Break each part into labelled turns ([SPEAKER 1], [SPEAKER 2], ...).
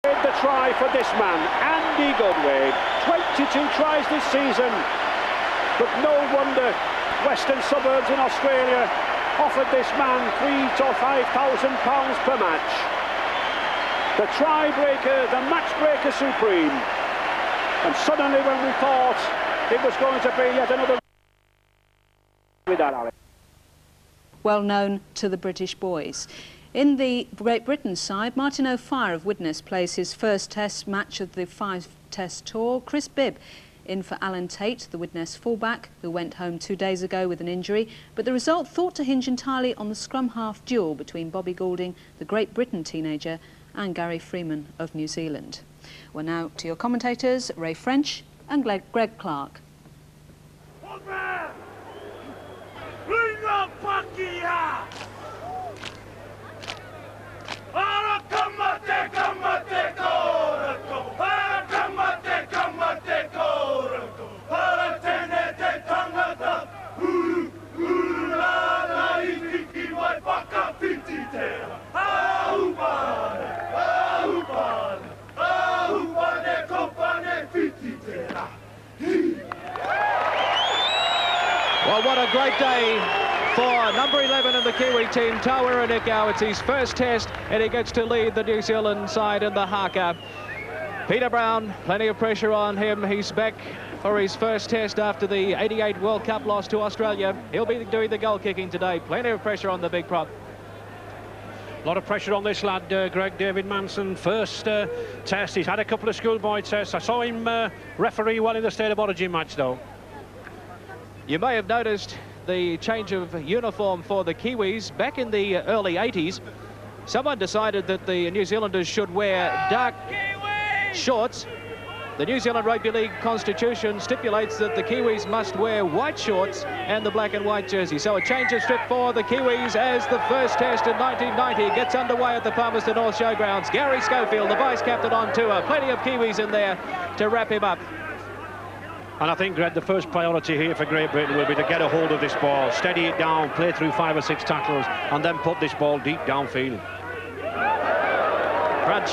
[SPEAKER 1] The try for this man, Andy Goodway. 22 tries this season, but no wonder Western Suburbs in Australia offered this man £3,000 to £5,000 per match. The try-breaker, the match-breaker supreme. And suddenly when we thought it was going to be yet another... with that, Alex.
[SPEAKER 2] Well known to the British boys. In the Great Britain side, Martin O'Fire of Widnes plays his first test match of the 5-test tour. Chris Bibb in for Alan Tate, the Widnes fullback, who went home 2 days ago with an injury. But the result thought to hinge entirely on the scrum half duel between Bobby Goulding, the Great Britain teenager, and Gary Freeman of New Zealand. Well, now to your commentators, Ray French and Greg Clark.
[SPEAKER 3] Well, what a great day for number 11 in the Kiwi team, Tawera Nikau. It's his first test, and he gets to lead the New Zealand side in the haka. Peter Brown, plenty of pressure on him. He's back for his first test after the '88 World Cup loss to Australia. He'll be doing the goal kicking today. Plenty of pressure on the big prop.
[SPEAKER 1] A lot of pressure on this lad, Greg. David Manson, first test. He's had a couple of schoolboy tests. I saw him referee well in the State of Origin match, though.
[SPEAKER 3] You may have noticed the change of uniform for the Kiwis. Back in the early 80s, someone decided that the New Zealanders should wear dark shorts. The New Zealand Rugby League constitution stipulates that the Kiwis must wear white shorts and the black and white jersey. So a change of strip for the Kiwis as the first test in 1990 gets underway at the Palmerston North Showgrounds. Gary Schofield, the vice-captain on tour. Plenty of Kiwis in there to wrap him up.
[SPEAKER 1] And I think, Greg, the first priority here for Great Britain will be to get a hold of this ball, steady it down, play through 5 or 6 tackles, and then put this ball deep downfield.
[SPEAKER 3] Crunch.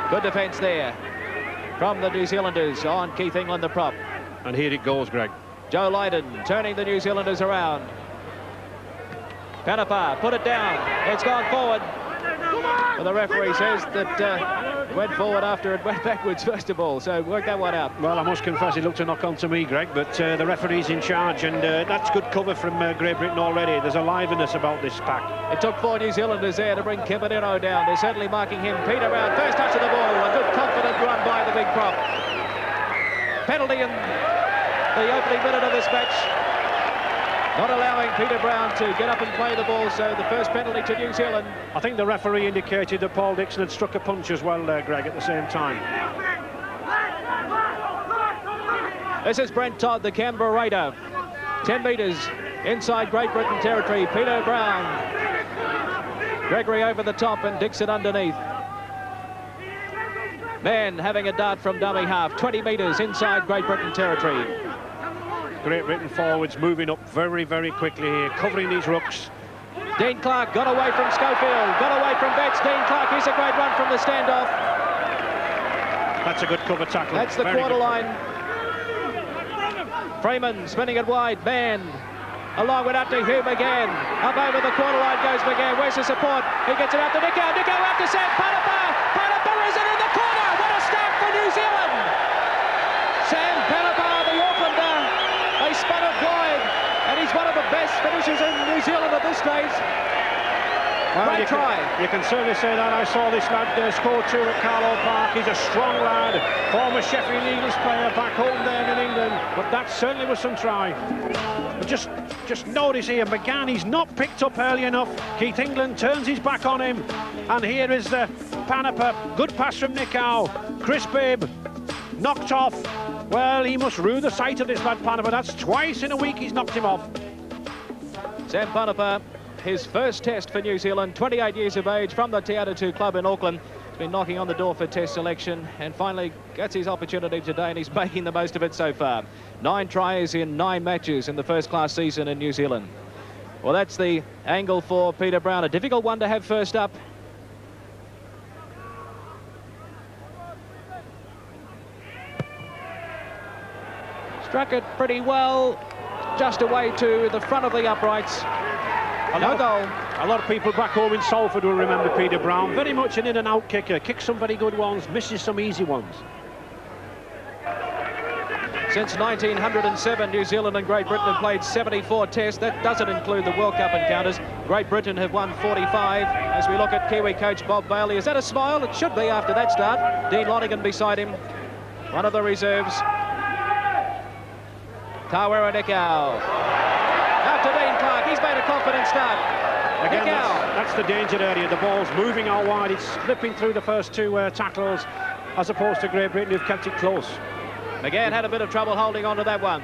[SPEAKER 3] Good defence there from the New Zealanders on Keith England, the prop.
[SPEAKER 1] And here it goes, Greg.
[SPEAKER 3] Joe Lydon turning the New Zealanders around. Panapa put it down. It's gone forward. Well, the referee says that it went forward after it went backwards first of all, so work that one out.
[SPEAKER 1] Well, I must confess it looked a knock on to me, Greg, but the referee's in charge, and that's good cover from Great Britain already. There's a liveliness about this pack.
[SPEAKER 3] It took 4 New Zealanders there to bring Kimadino down. They're certainly marking him. Peter Brown, first touch of the ball, a good confident run by the big prop. Penalty in the opening minute of this match. Not allowing Peter Brown to get up and play the ball, so the first penalty to New Zealand.
[SPEAKER 1] I think the referee indicated that Paul Dixon had struck a punch as well, Greg, at the same time.
[SPEAKER 3] This is Brent Todd, the Canberra Raider. 10 metres inside Great Britain territory. Peter Brown. Gregory over the top and Dixon underneath. Mann having a dart from dummy half. 20 metres inside Great Britain territory.
[SPEAKER 1] Great Britain forwards moving up very, very quickly here, covering these rucks.
[SPEAKER 3] Dean Clark got away from Schofield, got away from Betts. Dean Clark, here's a great run from the standoff.
[SPEAKER 1] That's a good cover tackle.
[SPEAKER 3] That's the quarter line. Freeman spinning it wide. Mann along with out to Hume again. Up over the quarter line goes McGann. Where's the support? He gets it out to Nikau. Nikau out to Sam Panapa. Panapa is it in the corner. What a start for New Zealand. Sam Panapa, the Aucklander. They spun it wide, and he's one of the best finishers in New Zealand at this stage.
[SPEAKER 1] Well,
[SPEAKER 3] Great try.
[SPEAKER 1] You can certainly say that. I saw this lad score 2 at Carlow Park. He's a strong lad, former Sheffield Eagles player back home there in England, but that certainly was some try. But just notice here, McGann, he's not picked up early enough. Keith England turns his back on him, and here is Panapa. Good pass from Nikau. Chris Bibb knocked off. Well, he must rue the sight of this lad, Panapa. That's twice in a week he's knocked him off.
[SPEAKER 3] Sam Panapa, his first test for New Zealand, 28 years of age, from the Te Atatu club in Auckland. He's been knocking on the door for test selection and finally gets his opportunity today, and he's making the most of it so far. 9 tries in 9 matches in the first-class season in New Zealand. Well, that's the angle for Peter Brown. A difficult one to have first up. Struck it pretty well, just away to the front of the uprights. No goal.
[SPEAKER 1] A lot of people back home in Salford will remember Peter Brown. Very much an in-and-out kicker. Kicks some very good ones, misses some easy ones.
[SPEAKER 3] Since 1907, New Zealand and Great Britain have played 74 tests. That doesn't include the World Cup encounters. Great Britain have won 45. As we look at Kiwi coach Bob Bailey, is that a smile? It should be after that start. Dean Lonergan beside him, one of the reserves. Tawera Nikau. After Dean Clark, he's made a confident start.
[SPEAKER 1] Again, that's the danger area. The ball's moving out wide. It's slipping through the first two tackles, as opposed to Great Britain, who've kept it close.
[SPEAKER 3] McGann had a bit of trouble holding on to that one.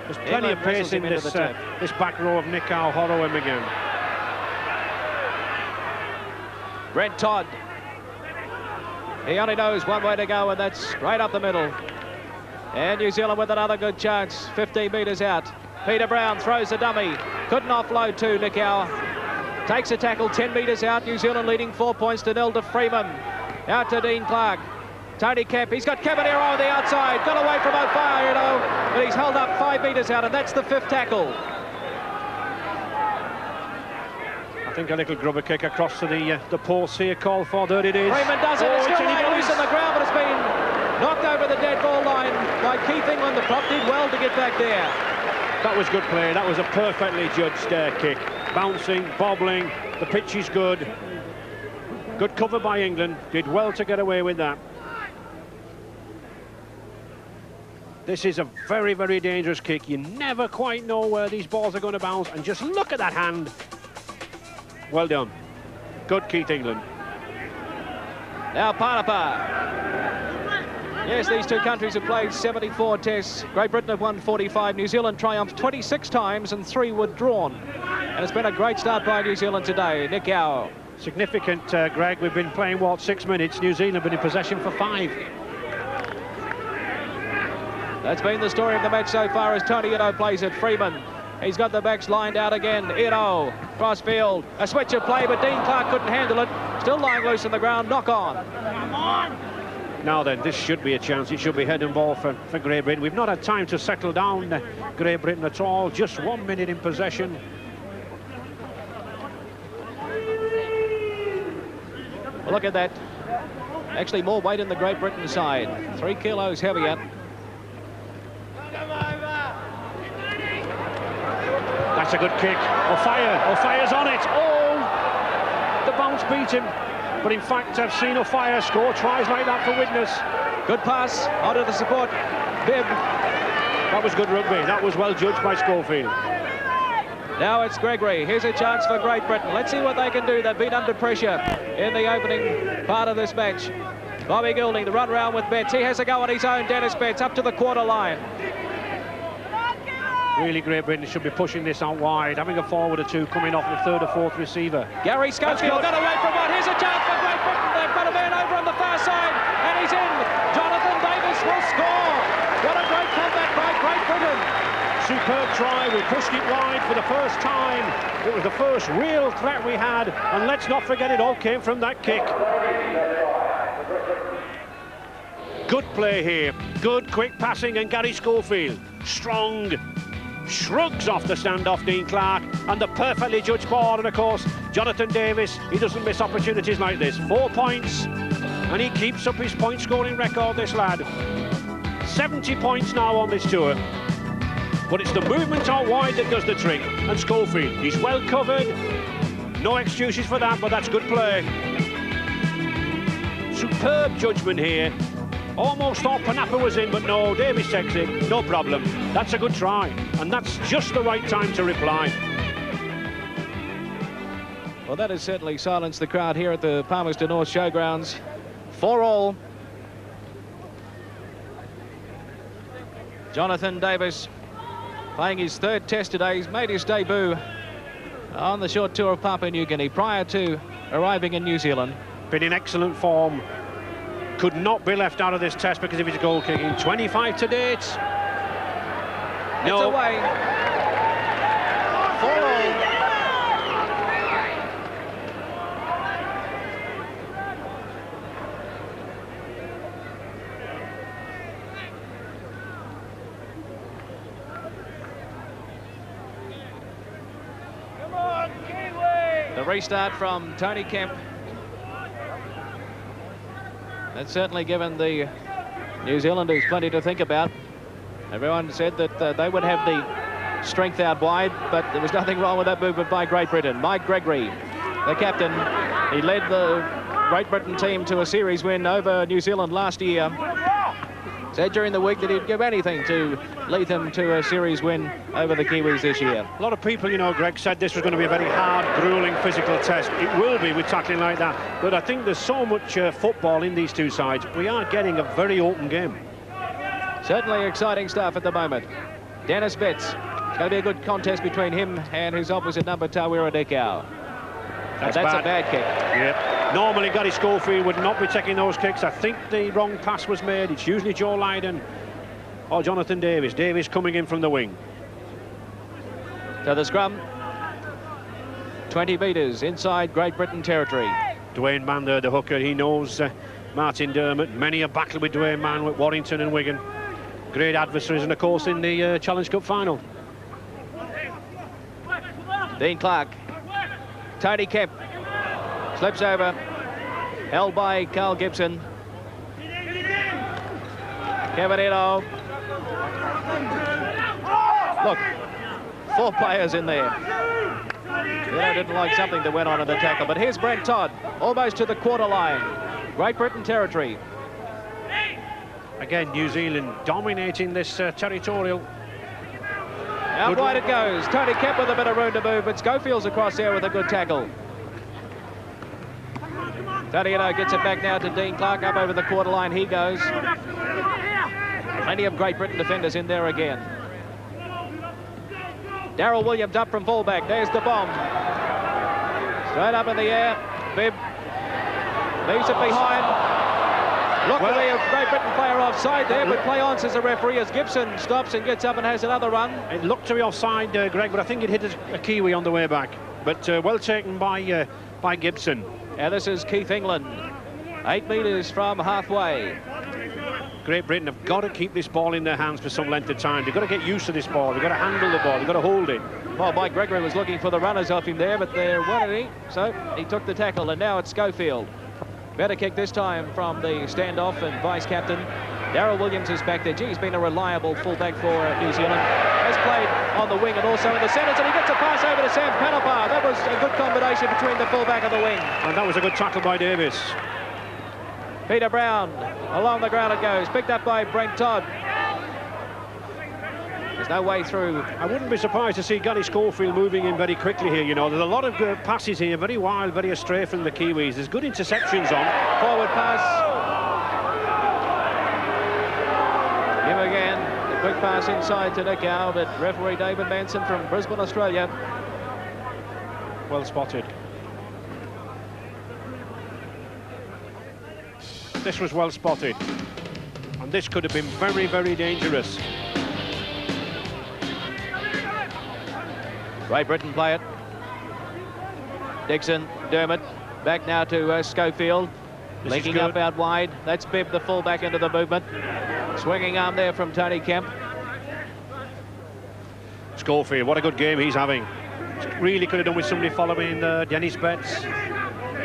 [SPEAKER 1] There's plenty of pace in this back row of Nikau, Horrow and McGann.
[SPEAKER 3] Brent Todd. He only knows one way to go, and that's right up the middle. And New Zealand with another good chance, 15 metres out. Peter Brown throws a dummy. Couldn't offload to Nikau. Takes a tackle 10 metres out. New Zealand leading 4 points to 0 to Freeman. Out to Dean Clark. Tony Kemp, he's got Cavalier on the outside. Got away from O'Fire, you know. But he's held up 5 metres out, and that's the 5th tackle.
[SPEAKER 1] I think a little grubber kick across to the post here called for. There it is.
[SPEAKER 3] Freeman does it. It's still lying loose on the ground, but it's been knocked over the dead ball line by Keith England. The prop did well to get back there.
[SPEAKER 1] That was good play. That was a perfectly judged kick. Bouncing, bobbling. The pitch is good. Good cover by England. Did well to get away with that. This is a very, very dangerous kick. You never quite know where these balls are going to bounce. And just look at that hand. Well done. Good, Keith England.
[SPEAKER 3] Now Panapa. Yes, these two countries have played 74 tests. Great Britain have won 45. New Zealand triumphed 26 times and 3 were drawn. And it's been a great start by New Zealand today. Nikau.
[SPEAKER 1] Significant, Greg. We've been playing, what, 6 minutes. New Zealand have been in possession for 5.
[SPEAKER 3] That's been the story of the match so far as Tony Ito plays it. Freeman. He's got the backs lined out again. Ito. Crossfield. A switch of play, but Dean Clark couldn't handle it. Still lying loose on the ground. Knock on. Come on.
[SPEAKER 1] Now then, this should be a chance. It should be head and ball for Great Britain. We've not had time to settle down Great Britain at all. Just 1 minute in possession.
[SPEAKER 3] Well, look at that. Actually more weight in the Great Britain side. 3 kilos heavier.
[SPEAKER 1] That's a good kick. O'Fire's on it. Oh! The bounce beat him. But in fact, I've seen O'Fire score tries like that for Widnes.
[SPEAKER 3] Good pass out of the support. Bibb.
[SPEAKER 1] That was good rugby. That was well judged by Schofield.
[SPEAKER 3] Now it's Gregory. Here's a chance for Great Britain. Let's see what they can do. They've been under pressure in the opening part of this match. Bobby Goulding, the run round with Betts. He has a go on his own. Dennis Betts up to the quarter line.
[SPEAKER 1] Really, Great Britain should be pushing this out wide, having a forward or two coming off the 3rd or 4th receiver.
[SPEAKER 3] Gary Schofield got away from one. Here's a chance for Great Britain. They've got a man over on the far side, and he's in. Jonathan Davis will score. What a great comeback by Great Britain.
[SPEAKER 1] Superb try. We pushed it wide for the first time. It was the first real threat we had, and let's not forget it all came from that kick. Good play here. Good quick passing, and Gary Schofield strong. Shrugs off the standoff Dean Clark, and the perfectly judged ball. And of course, Jonathan Davis, he doesn't miss opportunities like this. 4 points, and he keeps up his point scoring record, this lad. 70 points now on this tour. But it's the movement out wide that does the trick. And Schofield, he's well covered. No excuses for that, but that's good play. Superb judgment here. Almost thought Panapa was in, but no, Davis takes it, no problem. That's a good try, and that's just the right time to reply.
[SPEAKER 3] Well, that has certainly silenced the crowd here at the Palmerston North Showgrounds. 4-all. Jonathan Davis playing his 3rd test today. He's made his debut on the short tour of Papua New Guinea prior to arriving in New Zealand.
[SPEAKER 1] Been in excellent form. Could not be left out of this test because of his goal kicking. 25 to date.
[SPEAKER 3] It's away. 4-all. The restart from Tony Kemp. That's certainly given the New Zealanders plenty to think about. Everyone said that they would have the strength out wide, but there was nothing wrong with that movement by Great Britain. Mike Gregory, the captain, he led the Great Britain team to a series win over New Zealand last year. Said during the week that he'd give anything to lead them to a series win over the Kiwis this year.
[SPEAKER 1] A lot of people, you know, Greg, said this was going to be a very hard, grueling physical test. It will be with tackling like that. But I think there's so much football in these two sides. We are getting a very open game.
[SPEAKER 3] Certainly exciting stuff at the moment. Dennis Betts. It's going to be a good contest between him and his opposite number, Tawera Dekau. That's a bad kick.
[SPEAKER 1] Yep. Normally Gary Schofield would not be taking those kicks. I think the wrong pass was made. It's usually Joe Lydon or Jonathan Davis. Davis coming in from the wing.
[SPEAKER 3] So the scrum, 20 metres inside Great Britain territory.
[SPEAKER 1] Dwayne Mann there, the hooker. He knows Martin Dermott. Many a battle with Dwayne Mann, with Warrington and Wigan. Great adversaries, and of course in the Challenge Cup final.
[SPEAKER 3] Dean Clark. Tony Kemp slips over, held by Carl Gibson. Cavallino. Look, 4 players in there. I didn't like something that went on in the tackle, but here's Brent Todd, almost to the quarter line. Great Britain territory.
[SPEAKER 1] Again, New Zealand dominating this territorial.
[SPEAKER 3] Out wide it goes. Tony Kemp with a bit of room to move, but Schofield's across there with a good tackle. Tadiano gets it back now to Dean Clark. Up over the quarter line he goes. Plenty of Great Britain defenders in there again. Darryl Williams up from fullback. There's the bomb. Straight up in the air. Bibb leaves it behind. Look, well, a Great Britain player offside there, but play on, says the referee, as Gibson stops and gets up and has another run.
[SPEAKER 1] It looked to be offside, Greg, but I think it hit a Kiwi on the way back. But well taken by Gibson.
[SPEAKER 3] And this is Keith England, 8 metres from halfway.
[SPEAKER 1] Great Britain have got to keep this ball in their hands for some length of time. They've got to get used to this ball. They've got to handle the ball. They've got to hold it.
[SPEAKER 3] Well, Mike Gregory was looking for the runners off him there, but there weren't any. So he took the tackle, and now it's Schofield. Better kick this time from the standoff, and vice-captain Darryl Williams is back there. Gee, he's been a reliable fullback for New Zealand. Has played on the wing and also in the centres, and he gets a pass over to Sam Panapa. That was a good combination between the fullback and the wing.
[SPEAKER 1] And that was a good tackle by Davis.
[SPEAKER 3] Peter Brown, along the ground it goes, picked up by Brent Todd. There's no way through.
[SPEAKER 1] I wouldn't be surprised to see Gary Schofield moving in very quickly here. You know, there's a lot of passes here, very wild, very astray from the Kiwis. There's good interceptions on.
[SPEAKER 3] Forward pass. Him again. The quick pass inside to Dekau, but referee David Manson from Brisbane, Australia.
[SPEAKER 1] Well spotted. This was well spotted. And this could have been very, very dangerous.
[SPEAKER 3] Great Britain play it. Dixon, Dermott, back now to Schofield. Linking up out wide. That's Bibb, the fullback, into the movement. Swinging arm there from Tony Kemp.
[SPEAKER 1] Schofield, what a good game he's having. Really could have done with somebody following Dennis Betts.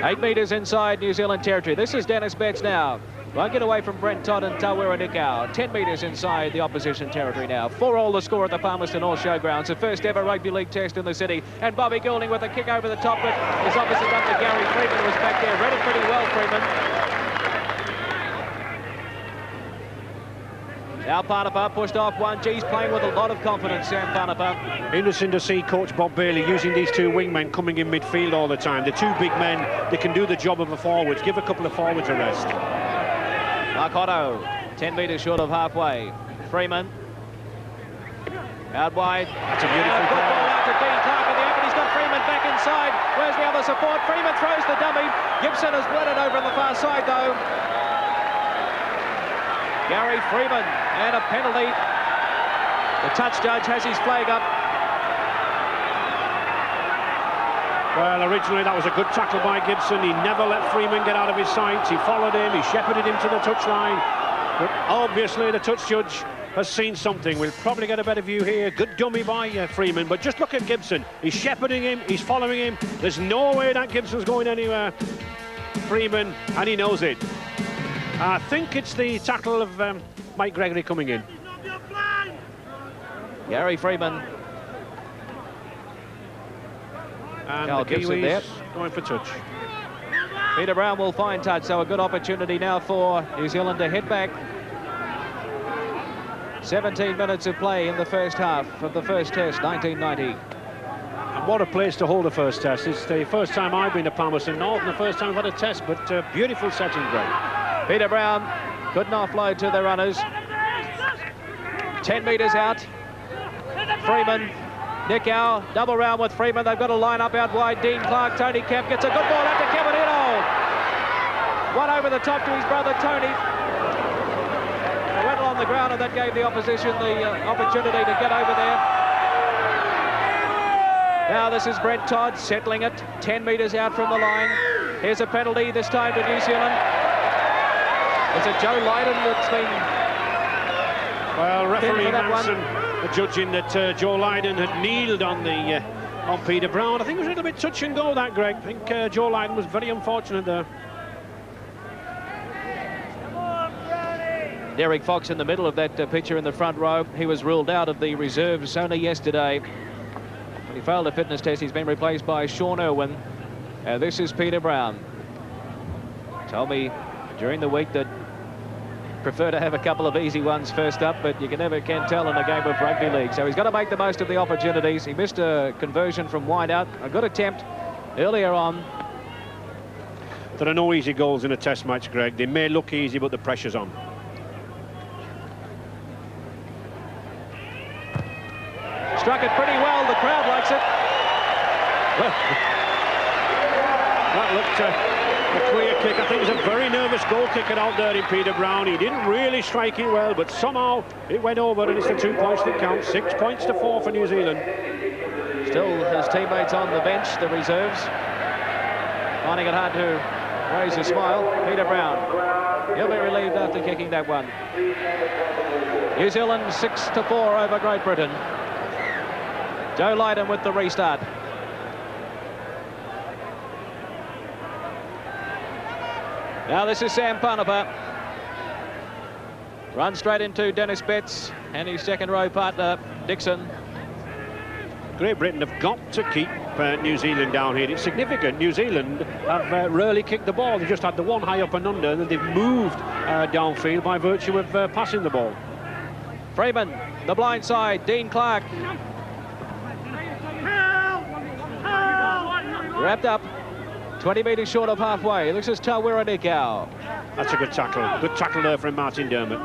[SPEAKER 3] 8 metres inside New Zealand territory. This is Dennis Betts now. Won't get away from Brent Todd and Tawera Dekau. 10 metres inside the opposition territory now. 4-all the score at the Palmerston All Showgrounds. The first ever rugby league test in the city. And Bobby Goulding with a kick over the top, but his opposite number, Gary Freeman, was back there. Read it pretty well, Freeman. Now Panapa pushed off one. G's playing with a lot of confidence, Sam Panapa.
[SPEAKER 1] Interesting to see Coach Bob Bailey using these two wingmen coming in midfield all the time. The two big men, they can do the job of the forwards. Give a couple of forwards a rest.
[SPEAKER 3] Marcotto, 10 metres short of halfway. Freeman. Out wide.
[SPEAKER 1] That's a beautiful
[SPEAKER 3] good ball out to Dean Clark in the open. He's got Freeman back inside. Where's the other support? Freeman throws the dummy. Gibson has bled it over on the far side, though. Gary Freeman, and a penalty. The touch judge has his flag up.
[SPEAKER 1] Well, originally that was a good tackle by Gibson. He never let Freeman get out of his sights. He followed him, he shepherded him to the touchline. But obviously the touch judge has seen something. We'll probably get a better view here. Good dummy by Freeman, but just look at Gibson. He's shepherding him, he's following him. There's no way that Gibson's going anywhere. Freeman, and he knows it. I think it's the tackle of Mike Gregory coming in.
[SPEAKER 3] Gary Freeman.
[SPEAKER 1] And
[SPEAKER 3] Carl
[SPEAKER 1] the
[SPEAKER 3] Gibson there.
[SPEAKER 1] Kiwis going for touch.
[SPEAKER 3] Peter Brown will find touch, so a good opportunity now for New Zealand to head back. 17 minutes of play in the first half of the first test, 1990.
[SPEAKER 1] And what a place to hold a first test. It's the first time I've been to Palmerston North and the first time I've had a test, but beautiful setting, Greg.
[SPEAKER 3] Peter Brown couldn't offload to the runners. 10 metres out. Freeman, Nick Howe, double round with Freeman. They've got a line up out wide. Dean Clark, Tony Kemp gets a good ball out to Kevin Eno. One over the top to his brother Tony. Went along the ground, and that gave the opposition the opportunity to get over there. Now this is Brent Todd settling it 10 metres out from the line. Here's a penalty, this time to New Zealand. Is it Joe Lydon that's been...
[SPEAKER 1] Well, referee Manson judging that Joe Lydon had kneeled on Peter Brown. I think it was a little bit touch and go, that, Greg. I think Joe Lydon was very unfortunate there.
[SPEAKER 3] Derek Fox in the middle of that picture in the front row. He was ruled out of the reserves only yesterday. When he failed a fitness test, he's been replaced by Sean Irwin. This is Peter Brown. Told me during the week that prefer to have a couple of easy ones first up, but you can never tell in a game of rugby league. So he's got to make the most of the opportunities. He missed a conversion from wide out. A good attempt earlier on.
[SPEAKER 1] There are no easy goals in a test match, Greg. They may look easy, but the pressure's on.
[SPEAKER 3] Struck it pretty well. The crowd likes it.
[SPEAKER 1] That looked a queer kick. I think it was a very nervous goal kicker out there in Peter Brown. He didn't really strike it well, but somehow it went over, and it's the 2 points that count. 6 points to 4 for New Zealand.
[SPEAKER 3] Still his teammates on the bench, the reserves, finding it hard to raise a smile. Peter Brown, he'll be relieved after kicking that one. New Zealand 6-4 over Great Britain. Joe Lydon with the restart. Now this is Sam Panapa. Run straight into Dennis Betts and his second row partner, Dixon.
[SPEAKER 1] Great Britain have got to keep New Zealand down here. It's significant. New Zealand have rarely kicked the ball. They just had the one high up and under, and then they've moved downfield by virtue of passing the ball.
[SPEAKER 3] Freeman, the blind side, Dean Clark. Wrapped up, 20 metres short of halfway. This is Tawira Nikau.
[SPEAKER 1] That's a good tackle. Good tackle there from Martin Dermott.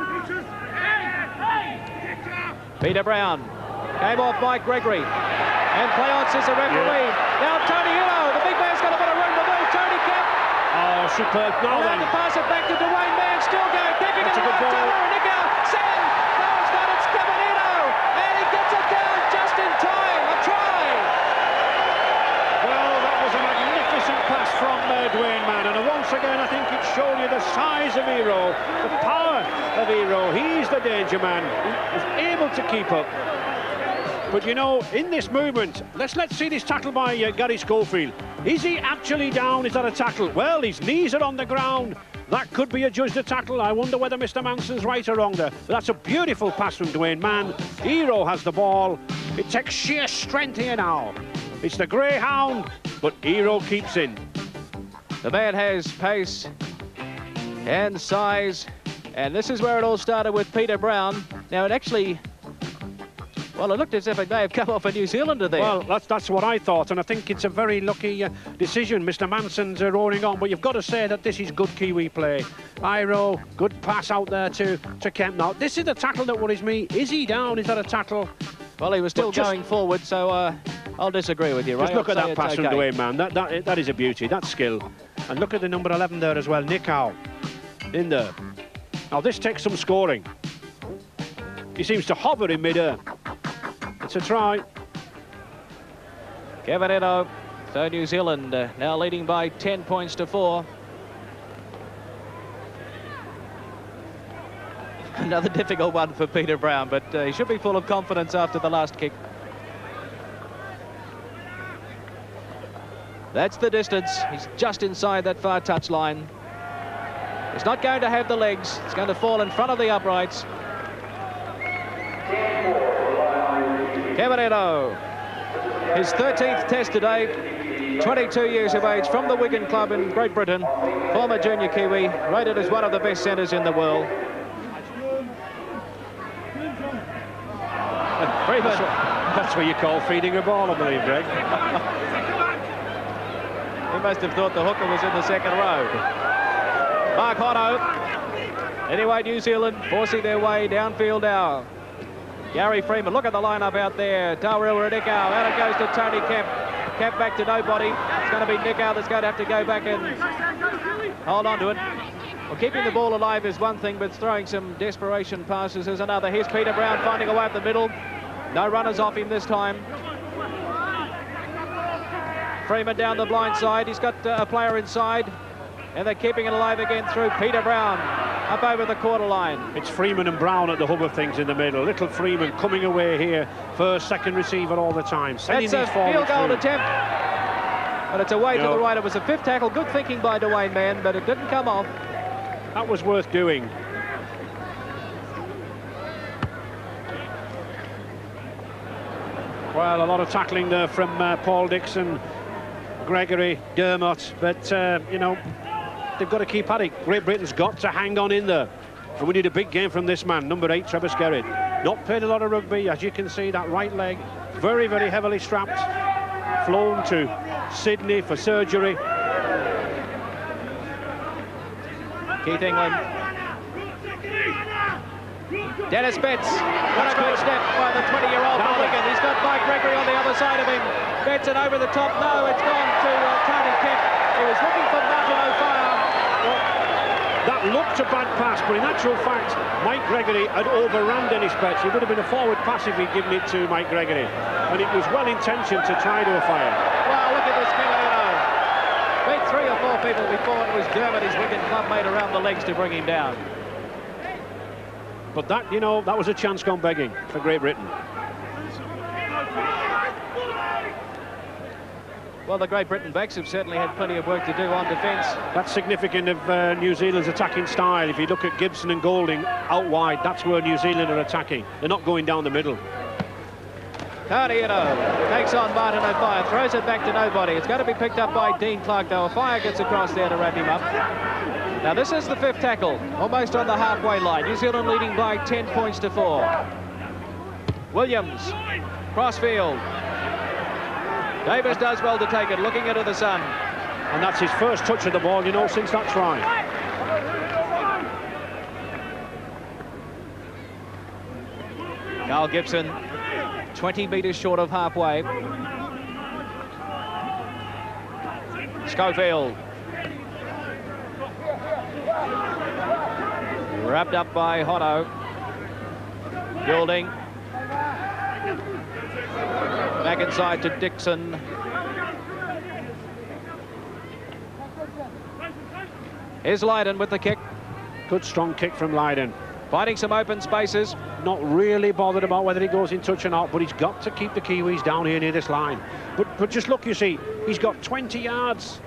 [SPEAKER 3] Peter Brown came off Mike Gregory. And Cleance is the referee. Yeah. Now Tony Eno, the big man's got a bit of room to move. Tony Kemp.
[SPEAKER 1] Oh, superb. Now
[SPEAKER 3] then. To pass it back to Dwayne Mann. Still going. Kicking it right. Tawira Nikau. Sam. No, it's not. It's Kevin Eno. And he gets it down just in time. A try.
[SPEAKER 1] Well, that was a magnificent pass from Dwayne Mann. And once again, I think it showed you the size of Hero, the power of Hero. He's the danger man. He was able to keep up. But you know, in this movement, let's see this tackle by Gary Schofield. Is he actually down? Is that a tackle? Well, his knees are on the ground. That could be adjudged a tackle. I wonder whether Mr. Manson's right or wrong there. But that's a beautiful pass from Dwayne Mann. Hero has the ball. It takes sheer strength here now. It's the Greyhound, but Hero keeps in.
[SPEAKER 3] The man has pace and size, and this is where it all started with Peter Brown. Now it actually... Well, it looked as if it may have come off a New Zealander there.
[SPEAKER 1] Well, that's what I thought, and I think it's a very lucky decision. Mr. Manson's roaring on, but you've got to say that this is good Kiwi play. Iro, good pass out there to Kemp. Now, this is the tackle that worries me. Is he down? Is that a tackle?
[SPEAKER 3] Well, he was still going forward, so I'll disagree with you, Ray.
[SPEAKER 1] Just look at that pass from Dwayne Mann. That is a beauty. That's skill. And look at the number 11 there as well, Nick Howe, in there. Now, this takes some scoring. He seems to hover in mid-air. It's a try.
[SPEAKER 3] Kevin Eno, so New Zealand now leading by 10 points to 4. Another difficult one for Peter Brown, but he should be full of confidence after the last kick. That's the distance. He's just inside that far touch line. He's not going to have the legs. It's going to fall in front of the uprights. Camarero, his 13th test today, 22 years of age, from the Wigan Club in Great Britain, former junior Kiwi, rated as one of the best centres in the world. Freeman.
[SPEAKER 1] That's what you call feeding a ball, I believe, Greg.
[SPEAKER 3] He must have thought the hooker was in the second row. Mark Hotto. Anyway, New Zealand forcing their way downfield now. Gary Freeman, look at the lineup out there. Darrell Radicau, out it goes to Tony Kemp. Kemp back to nobody. It's going to be Nickau that's going to have to go back and hold on to it. Well, keeping the ball alive is one thing, but throwing some desperation passes is another. Here's Peter Brown finding a way up the middle. No runners off him this time. Freeman down the blind side. He's got a player inside, and they're keeping it alive again through Peter Brown up over the quarter line.
[SPEAKER 1] It's Freeman and Brown at the hub of things in the middle. Little Freeman coming away here, first, second receiver all the time.
[SPEAKER 3] That's a field goal attempt, but it's away to the right. It was a fifth tackle. Good thinking by Dwayne Mann, but it didn't come off.
[SPEAKER 1] That was worth doing. Well, a lot of tackling there from Paul Dixon, Gregory, Dermott, but, you know, they've got to keep at it. Great Britain's got to hang on in there. And we need a big game from this man, number 8, Trevor Skerritt. Not played a lot of rugby, as you can see, that right leg, very, very heavily strapped. Flown to Sydney for surgery.
[SPEAKER 3] Keith England. Dennis Betts. What a good step by the 20-year-old from Wigan. He's got Mike Gregory on the other side of him. Betts and over the top. No, it's gone to Tony Kemp. He was looking for Martin O'Fire.
[SPEAKER 1] Well, that looked a bad pass, but in actual fact, Mike Gregory had overrun Dennis Betts. It would have been a forward pass if he'd given it to Mike Gregory. And it was well-intentioned to try to O'Fire.
[SPEAKER 3] Wow, look at this Camarero. Beat 3 or 4 people before it was Dermott, his Wigan club mate, around the legs to bring him down.
[SPEAKER 1] But that, you know, that was a chance gone begging for Great Britain.
[SPEAKER 3] Well, the Great Britain backs have certainly had plenty of work to do on defence.
[SPEAKER 1] That's significant of New Zealand's attacking style. If you look at Gibson and Golding out wide, that's where New Zealand are attacking. They're not going down the middle.
[SPEAKER 3] Cardiano takes on Martin O'Fire, throws it back to nobody. It's going to be picked up by Dean Clark, though. O'Fire gets across there to wrap him up. Now, this is the 5th tackle, almost on the halfway line. New Zealand leading by 10 points to 4. Williams, crossfield. Davis does well to take it, looking into the sun.
[SPEAKER 1] And that's his first touch of the ball, you know, since that try.
[SPEAKER 3] Carl Gibson, 20 metres short of halfway. Schofield. Wrapped up by Hotto. Goulding. Back inside to Dixon. Here's Lydon with the kick.
[SPEAKER 1] Good strong kick from Lydon.
[SPEAKER 3] Finding some open spaces.
[SPEAKER 1] Not really bothered about whether he goes in touch or not, but he's got to keep the Kiwis down here near this line. But just look, you see, he's got 20 yards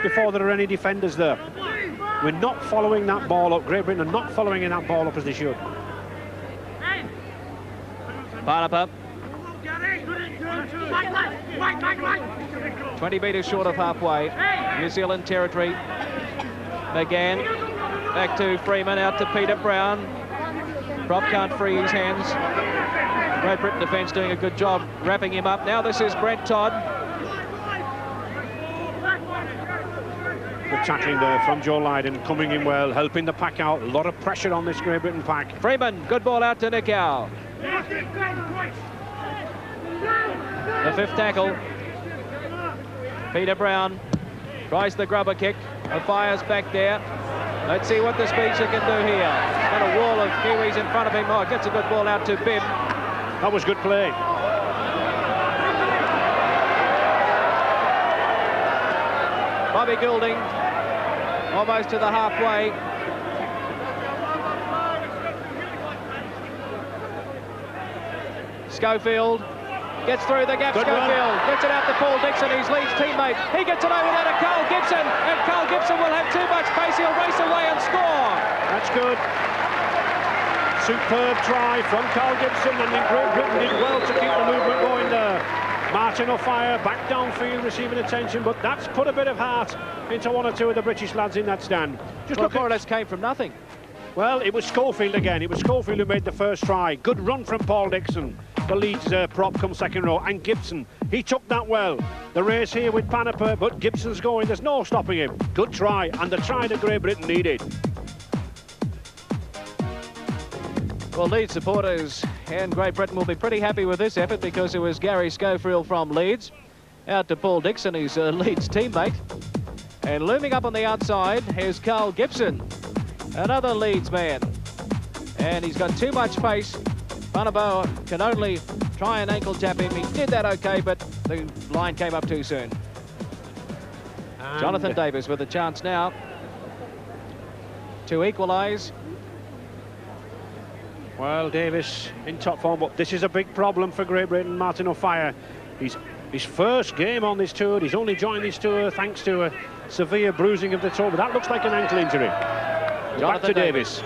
[SPEAKER 1] before there are any defenders there. We're not following that ball up. Great Britain are not following that ball up as they should.
[SPEAKER 3] Parnapa. 20 metres short of halfway. New Zealand territory. McGann. Back to Freeman, out to Peter Brown. Prop can't free his hands. Great Britain defence doing a good job wrapping him up. Now this is Brent Todd.
[SPEAKER 1] Good tackling there from Joe Lydon, coming in well, helping the pack out. A lot of pressure on this Great Britain pack.
[SPEAKER 3] Freeman, good ball out to Nickau. The 5th tackle. Peter Brown tries the grubber kick. O'Fire's back there. Let's see what the Speedster can do here. Got a wall of Kiwis in front of him. Oh, gets a good ball out to Bibb.
[SPEAKER 1] That was good play.
[SPEAKER 3] Bobby Goulding, almost to the halfway. Schofield gets through the gap.
[SPEAKER 1] Good
[SPEAKER 3] Schofield gets it out to Paul Dixon, his Leeds teammate. He gets it over there to Carl Gibson, and Carl Gibson will have too much pace. He'll race away and score.
[SPEAKER 1] That's good. Superb try from Carl Gibson, and then Great Britain did well to keep the movement going there. Martin O'Fire back downfield receiving attention, but that's put a bit of heart into one or two of the British lads in that stand.
[SPEAKER 3] Just look, more or less came from nothing.
[SPEAKER 1] Well, it was Schofield again. It was Schofield who made the first try. Good run from Paul Dixon, the Leeds prop come second row, and Gibson, he took that well. The race here with Paniper, but Gibson's going, there's no stopping him. Good try, and the try that Great Britain needed.
[SPEAKER 3] Well, Leeds supporters and Great Britain will be pretty happy with this effort, because it was Gary Schofield from Leeds out to Paul Dixon, his Leeds teammate. And looming up on the outside is Carl Gibson, another Leeds man. And he's got too much pace. Paniper can only try and ankle tap him. He did that okay, but the line came up too soon. And Jonathan Davis with a chance now to equalise.
[SPEAKER 1] Well, Davis in top form, but this is a big problem for Great Britain. Martin O'Fire, his first game on this tour. He's only joined this tour thanks to a severe bruising of the toe, but that looks like an ankle injury. Back to Davis.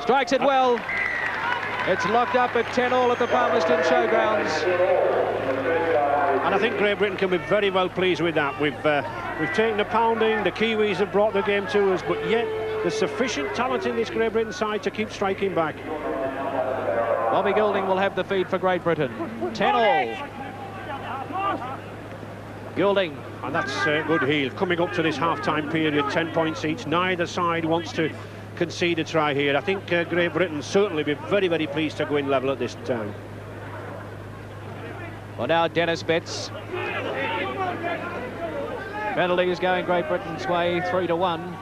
[SPEAKER 3] Strikes it well. It's locked up at 10-all at the Palmerston Showgrounds.
[SPEAKER 1] And I think Great Britain can be very well pleased with that. We've taken a pounding, the Kiwis have brought the game to us, but yet there's sufficient talent in this Great Britain side to keep striking back.
[SPEAKER 3] Bobby Goulding will have the feed for Great Britain. 10-all. Goulding.
[SPEAKER 1] And that's good heel. Coming up to this half-time period, 10 points each. Neither side wants to concede a try here. I think Great Britain certainly be very, very pleased to go in level at this time.
[SPEAKER 3] Well, now Dennis Betts. Penalty is going Great Britain's way, 3-1.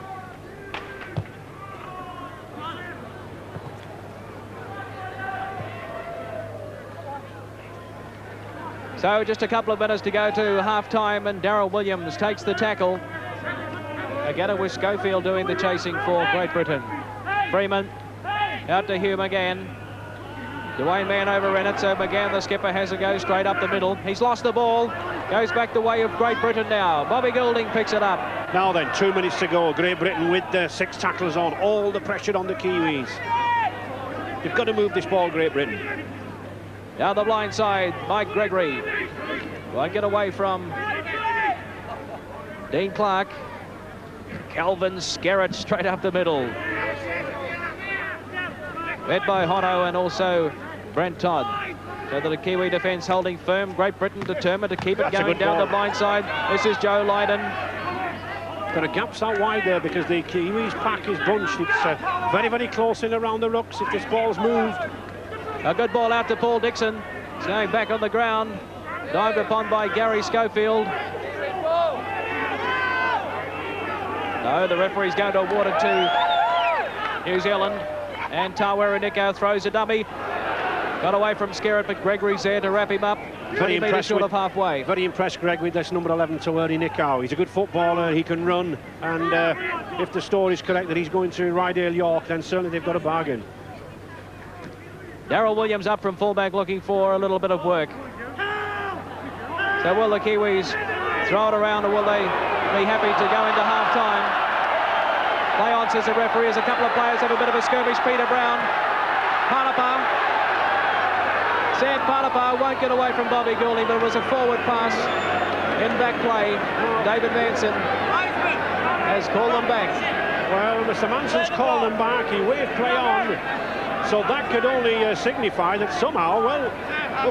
[SPEAKER 3] So just a couple of minutes to go to half-time, and Darryl Williams takes the tackle. Again, it was Schofield doing the chasing for Great Britain. Freeman out to Hume again. Dwayne Mann overran it, so McGann, the skipper, has a go straight up the middle. He's lost the ball. Goes back the way of Great Britain now. Bobby Goulding picks it up.
[SPEAKER 1] Now then, 2 minutes to go. Great Britain with 6 tackles on. All the pressure on the Kiwis. You've got to move this ball, Great Britain.
[SPEAKER 3] Down the blind side, Mike Gregory. Won't get away from Dean Clark. Calvin Skerritt straight up the middle. Led by Hono and also Brent Todd. So that the Kiwi defence holding firm. Great Britain determined to keep it going down the blind side. This is Joe Lydon.
[SPEAKER 1] There are gaps out wide there because the Kiwis pack is bunched. It's very, very close in around the rucks if this ball's moved.
[SPEAKER 3] A good ball out to Paul Dixon. It's going back on the ground. Dived upon by Gary Schofield. No, the referee's going to award it to New Zealand. And Tawera Nico throws a dummy. Got away from Skerritt, but Gregory's there to wrap him up.
[SPEAKER 1] Very impressed
[SPEAKER 3] short of halfway.
[SPEAKER 1] Very impressed, Greg, with this number 11, Tawera Nico. He's a good footballer, he can run. And if the story's correct that he's going to Rydale York, then certainly they've got a bargain.
[SPEAKER 3] Darryl Williams up from fullback looking for a little bit of work. So will the Kiwis throw it around, or will they be happy to go into half-time? Play on, says the referee, as a couple of players have a bit of a skirmish. Peter Brown, Paniper. Sam Paniper won't get away from Bobby Goulding, but it was a forward pass in back play. David Manson has called them back.
[SPEAKER 1] Well, Mr. Manson's called them back. He waved play on. So that could only signify that somehow, well,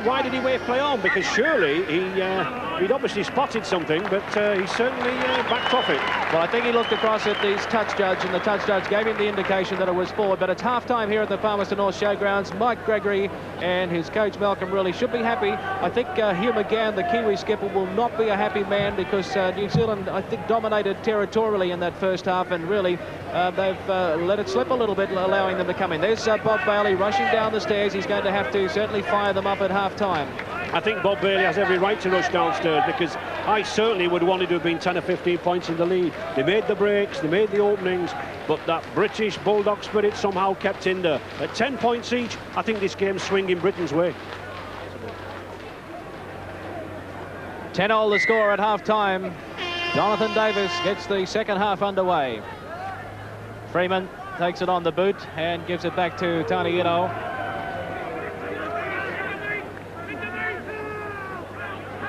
[SPEAKER 1] why did he wave play on? Because surely he'd obviously spotted something, but he certainly backed off it.
[SPEAKER 3] Well, I think he looked across at the touch judge, and the touch judge gave him the indication that it was forward. But it's half-time here at the Palmerston North Showgrounds. Mike Gregory and his coach Malcolm really should be happy. I think Hugh McGann, the Kiwi skipper, will not be a happy man, because New Zealand, I think, dominated territorially in that first half, and really they've let it slip a little bit, allowing them to come in. There's Bob Bailey rushing down the stairs. He's going to have to certainly fire them up at half-time.
[SPEAKER 1] I think Bob Bailey has every right to rush downstairs, because I certainly would want it to have been 10 or 15 points in the lead. They made the breaks, they made the openings, but that British Bulldog spirit somehow kept in there. At 10 points each, I think this game's swinging Britain's way.
[SPEAKER 3] 10-all the score at half-time. Jonathan Davis gets the second half underway. Freeman takes it on the boot and gives it back to Tony Ito.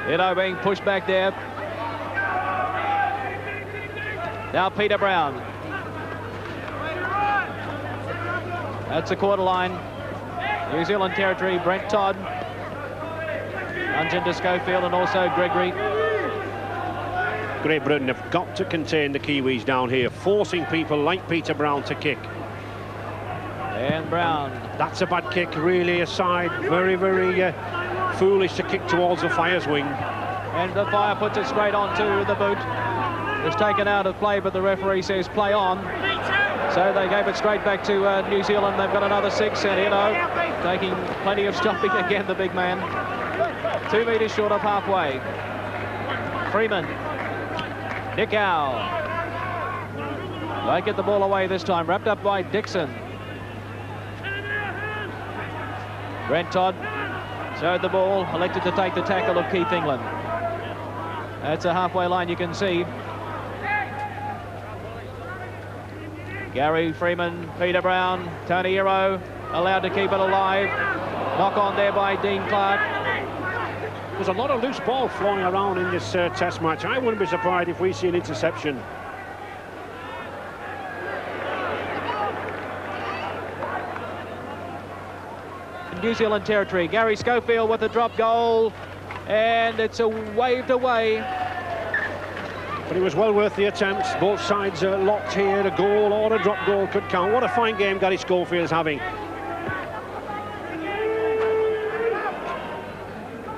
[SPEAKER 3] Ito being pushed back there. Now Peter Brown. That's a quarter line. New Zealand territory, Brent Todd. Runs into Schofield and also Gregory.
[SPEAKER 1] Great Britain have got to contain the Kiwis down here, forcing people like Peter Brown to kick.
[SPEAKER 3] And Brown.
[SPEAKER 1] That's a bad kick, really, aside. Very, very foolish to kick towards the Fire's wing.
[SPEAKER 3] And the Fire puts it straight onto the boot. It's taken out of play, but the referee says play on. So they gave it straight back to New Zealand. They've got another 6, and Ito taking plenty of stopping again, the big man. 2 metres short of halfway. Freeman. Nickau. They get the ball away this time, wrapped up by Dixon. Brent Todd showed the ball, elected to take the tackle of Keith England. That's a halfway line, you can see. Gary Freeman, Peter Brown, Tony Ito allowed to keep it alive. Knock on there by Dean Clark.
[SPEAKER 1] There's a lot of loose ball flying around in this test match. I wouldn't be surprised if we see an interception.
[SPEAKER 3] New Zealand territory, Gary Schofield with a drop goal, and it's waved away.
[SPEAKER 1] But it was well worth the attempt. Both sides are locked here. A goal or a drop goal could count. What a fine game Gary Schofield's having.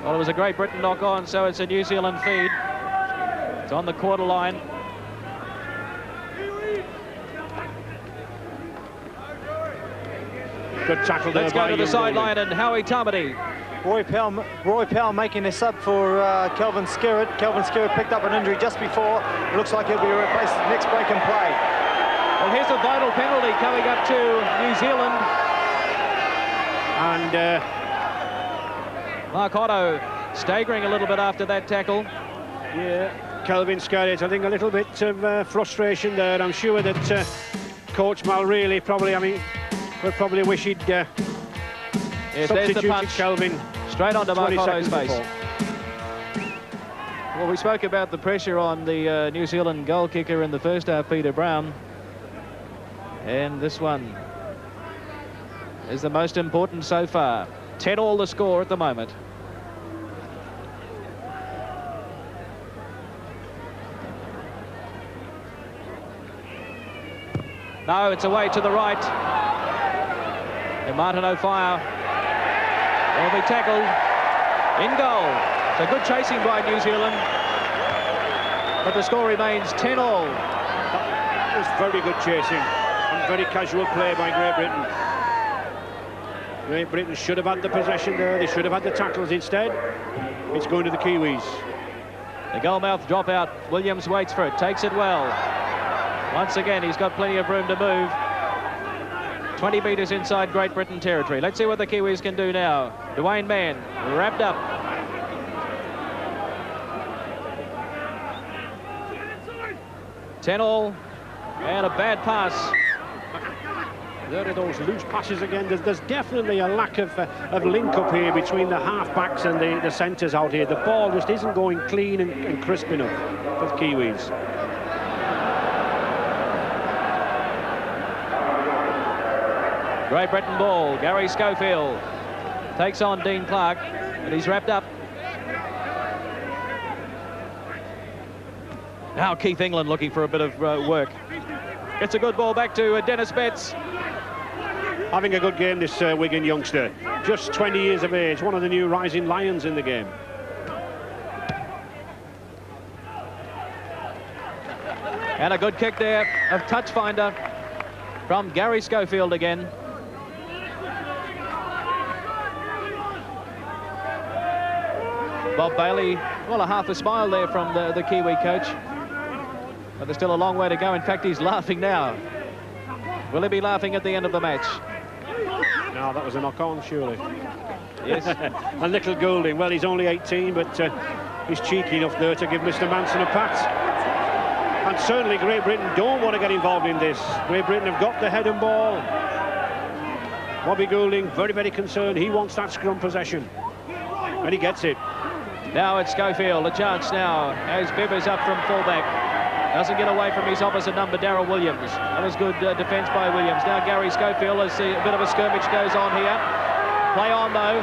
[SPEAKER 3] Well, it was a Great Britain knock on, so it's a New Zealand feed. It's on the quarter line.
[SPEAKER 1] Good tackle there.
[SPEAKER 3] Let's go to the sideline, and Howie Tamati.
[SPEAKER 4] Roy Powell making a sub for Kelvin Skerritt. Kelvin Skerritt picked up an injury just before. It looks like he'll be replaced next break and play.
[SPEAKER 3] Well, here's a vital penalty coming up to New Zealand.
[SPEAKER 1] And
[SPEAKER 3] Mark Otto staggering a little bit after that tackle.
[SPEAKER 1] yeah, Kelvin Skerritt, I think a little bit of frustration there. I'm sure that Coach Mulreilly would probably wish he'd
[SPEAKER 3] Yes, there's the
[SPEAKER 1] substituted
[SPEAKER 3] punch.
[SPEAKER 1] Kelvin
[SPEAKER 3] Straight onto Mark
[SPEAKER 1] 20
[SPEAKER 3] Otto's
[SPEAKER 1] seconds
[SPEAKER 3] face.
[SPEAKER 1] before.
[SPEAKER 3] Well, we spoke about the pressure on the New Zealand goal kicker in the first half, Peter Brown. And this one is the most important so far. 10-all the score at the moment. No, it's away to the right. And Martin O'Fire will be tackled in goal. So good chasing by New Zealand. But the score remains 10-all.
[SPEAKER 1] That was very good chasing and very casual play by Great Britain. Great Britain should have had the possession there. They should have had the tackles. Instead, it's going to the Kiwis.
[SPEAKER 3] The goalmouth dropout. Williams waits for it, takes it well. Once again, he's got plenty of room to move. 20 metres inside Great Britain territory. Let's see what the Kiwis can do now. Dwayne Mann wrapped up. Ten-all and a bad pass.
[SPEAKER 1] There are those loose passes again. There's definitely a lack of link-up here between the half-backs and the centres out here. The ball just isn't going clean and crisp enough for the Kiwis.
[SPEAKER 3] Great Britain ball. Gary Schofield takes on Dean Clark, and he's wrapped up. Now Keith England looking for a bit of work. Gets a good ball back to Dennis Betts.
[SPEAKER 1] Having a good game, this Wigan youngster. Just 20 years of age, one of the new rising lions in the game.
[SPEAKER 3] And a good kick there of touch finder from Gary Schofield again. Bob Bailey, well, a half a smile there from the Kiwi coach. But there's still a long way to go. In fact, he's laughing now. Will he be laughing at the end of the match?
[SPEAKER 1] No, that was a knock-on, surely.
[SPEAKER 3] Yes.
[SPEAKER 1] And little Goulding, well, he's only 18, but he's cheeky enough there to give Mr. Manson a pat. And certainly Great Britain don't want to get involved in this. Great Britain have got the head and ball. Bobby Goulding, very, very concerned. He wants that scrum possession. And he gets it.
[SPEAKER 3] Now it's Schofield, a chance now, as Bibb is up from fullback. Doesn't get away from his opposite number, Darryl Williams. That was good defence by Williams. Now Gary Schofield, as a bit of a skirmish goes on here. Play on, though.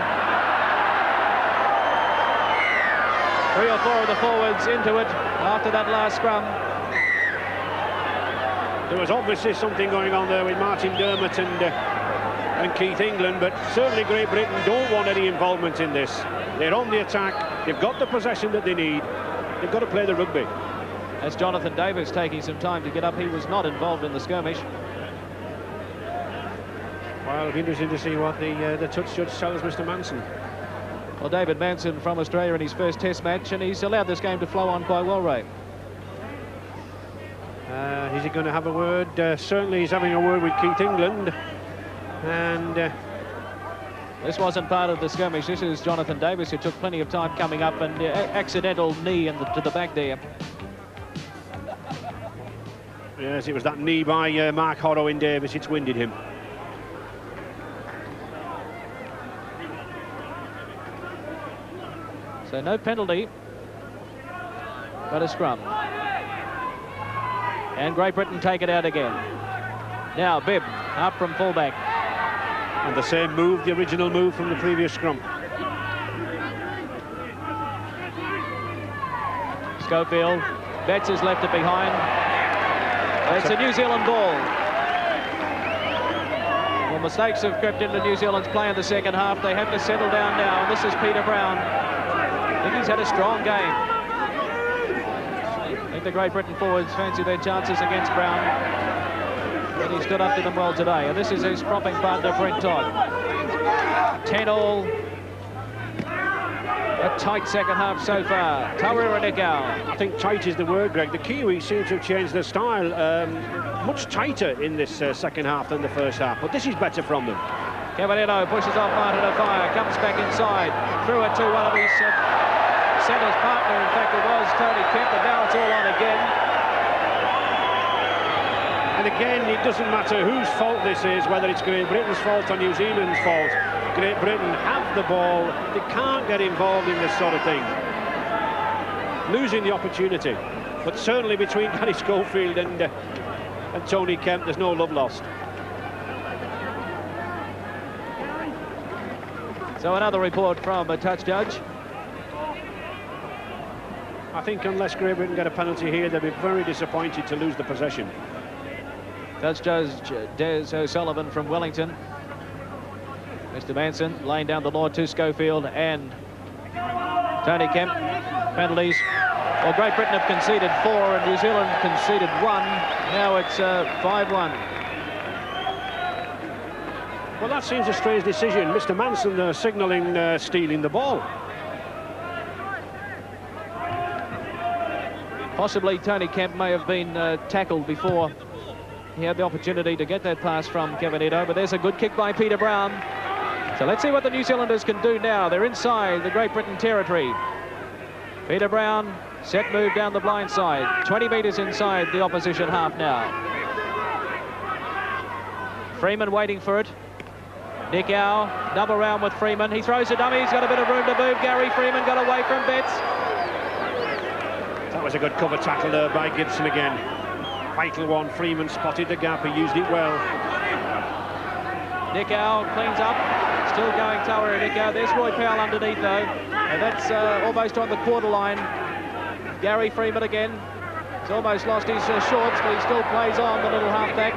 [SPEAKER 3] 3 or 4 of the forwards into it after that last scrum.
[SPEAKER 1] There was obviously something going on there with Martin Dermott and Keith England, but certainly Great Britain don't want any involvement in this. They're on the attack. They've got the possession that they need. They've got to play the rugby.
[SPEAKER 3] As Jonathan Davis taking some time to get up, he was not involved in the skirmish.
[SPEAKER 1] Well, it'll be interesting to see what the touch judge tells Mr. Manson.
[SPEAKER 3] Well, David Manson from Australia in his first test match, and he's allowed this game to flow on quite well, Ray.
[SPEAKER 1] Is he going to have a word? Certainly he's having a word with Keith England. And
[SPEAKER 3] this wasn't part of the skirmish. This is Jonathan Davis, who took plenty of time coming up, and accidental knee to the back there.
[SPEAKER 1] yes, it was that knee by Mark Horrow in Davis. It's winded him.
[SPEAKER 3] So no penalty, but a scrum. And Great Britain take it out again. Now Bibb up from fullback.
[SPEAKER 1] And the same move, the original move from the previous scrum.
[SPEAKER 3] Schofield, Betts has left it behind. It's a New Zealand ball. Well, mistakes have crept into New Zealand's play in the second half. They have to settle down now, and this is Peter Brown. I think he's had a strong game. I think the Great Britain forwards fancy their chances against Brown, and he stood up to them well today. And this is his propping partner, Brent Todd. 10-all. A tight second half so far. Taurua Nikau.
[SPEAKER 1] I think tight is the word, Greg. The Kiwis seem to have changed their style. Much tighter in this second half than the first half, but this is better from them.
[SPEAKER 3] Cavallino pushes off Martin O'Fire, comes back inside, threw it to one of his centre's partner. In fact, it was Tony Kemp, and now it's all on again.
[SPEAKER 1] And again, it doesn't matter whose fault this is, whether it's Great Britain's fault or New Zealand's fault. Great Britain have the ball. They can't get involved in this sort of thing. Losing the opportunity. But certainly between Gary Schofield and Tony Kemp, there's no love lost.
[SPEAKER 3] So another report from a touch judge.
[SPEAKER 1] I think unless Great Britain get a penalty here, they'll be very disappointed to lose the possession.
[SPEAKER 3] Touch judge Des O'Sullivan from Wellington. Mr. Manson laying down the law to Schofield and Tony Kemp. Penalties. Well, Great Britain have conceded 4 and New Zealand conceded 1. Now it's 5-1.
[SPEAKER 1] Well, that seems a strange decision. Mr. Manson signalling stealing the ball.
[SPEAKER 3] Possibly Tony Kemp may have been tackled before he had the opportunity to get that pass from Cavallino, but there's a good kick by Peter Brown. So let's see what the New Zealanders can do now. They're inside the Great Britain territory. Peter Brown, set move down the blind side. 20 metres inside the opposition half now. Freeman waiting for it. Nikau, double round with Freeman. He throws a dummy. He's got a bit of room to move. Gary Freeman got away from Betts.
[SPEAKER 1] That was a good cover tackle there by Gibson again. Vital one. Freeman spotted the gap. He used it well.
[SPEAKER 3] Nikau cleans up. Still going Taurua Nikau. There's Roy Powell underneath though. And that's almost on the quarter line. Gary Freeman again. He's almost lost his shorts, but he still plays on, the little halfback.